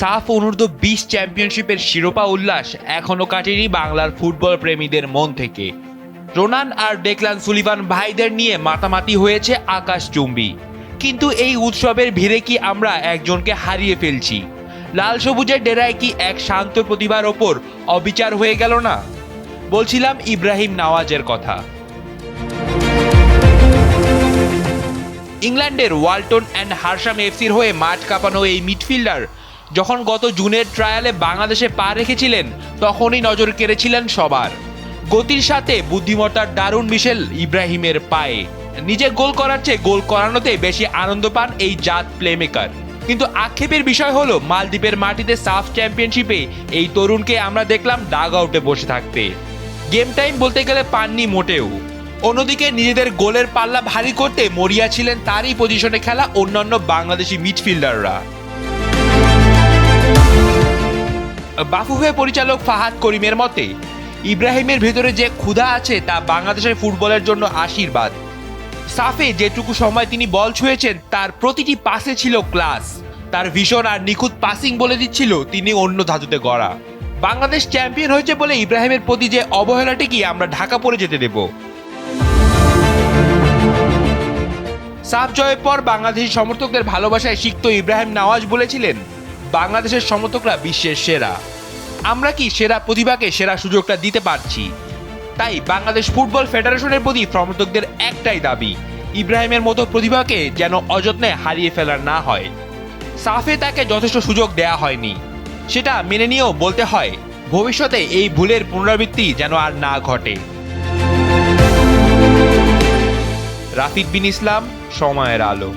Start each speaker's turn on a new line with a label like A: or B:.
A: সাফ অনূর্ধ্ব-20 চ্যাম্পিয়নশিপের শিরোপা উল্লাস এখনো কাটেনি বাংলার ফুটবল প্রেমীদের মন থেকে। রোনান আর ডেকলান সুলিভান ভাইদের নিয়ে মাতামাতি হয়েছে আকাশচুম্বী, কিন্তু এই উৎসবের ভিড়ে কি আমরা একজনকে হারিয়ে ফেলছি? লাল সবুজের ডেরায় কি এক শান্ত প্রতিভার ওপর অবিচার হয়ে গেল না? বলছিলাম ইব্রাহিম নওয়াজের কথা। ইংল্যান্ডের ওয়ালটন অ্যান্ড হার্শাম এফসির হয়ে মাঠ কাঁপানো এই মিডফিল্ডার যখন গত জুনের ট্রায়ালে বাংলাদেশে পা রেখেছিলেন, তখনই নজর কেড়েছিলেন সবার। গতির সাথে বুদ্ধিমত্তার দারুণ মিশেল ইব্রাহিমের পায়ে। নিজে গোল করার চেয়ে গোল করানোতে বেশি আনন্দ পান এই জাত প্লেমেকার। কিন্তু আক্ষেপের বিষয় হলো, মালদ্বীপের মাটিতে সাফ চ্যাম্পিয়নশিপে এই তরুণকে আমরা দেখলাম ডাগ আউটে বসে থাকতে। গেম টাইম বলতে গেলে পাননি মোটেও। অন্যদিকে নিজেদের গোলের পাল্লা ভারী করতে মরিয়া ছিলেন তারই পজিশনে খেলা অন্যান্য বাংলাদেশি মিডফিল্ডাররা। বাফুফে পরিচালক ফাহাদ করিমের মতে, ইব্রাহিমের ভেতরে যে ক্ষুধা আছে তা বাংলাদেশের ফুটবলের জন্য আশীর্বাদ। সাফে যেটুকু সময় তিনি বল ছুঁয়েছেন তার প্রতিটি পাসে ছিল ক্লাস। তার ভীষণ আর নিখুঁত পাসিং বলে দিচ্ছিল তিনি অন্য ধাতুতে গড়া। বাংলাদেশ চ্যাম্পিয়ন হয়েছে বলে ইব্রাহিমের প্রতি যে অবহেলাটি কি আমরা ঢাকা পড়ে যেতে দেব? সাফ জয়ের পর বাংলাদেশি সমর্থকদের ভালোবাসায় সিক্ত ইব্রাহিম নওয়াজ বলেছিলেন, বাংলাদেশের সমর্থকরা বিশ্বের সেরা। আমরা কি সেরা প্রতিভাকে সেরা সুযোগটা দিতে পারছি? তাই বাংলাদেশ ফুটবল ফেডারেশনের প্রতি সমর্থকদের একটাই দাবি, ইব্রাহিমের মতো প্রতিভাকে যেন অযত্নে হারিয়ে ফেলার না হয়। সাফে তাকে যথেষ্ট সুযোগ দেয়া হয়নি, সেটা মেনে নিয়েও বলতে হয়, ভবিষ্যতে এই ভুলের পুনরাবৃত্তি যেন আর না ঘটে। রাফিদ বিন ইসলাম, সময়ের আলো।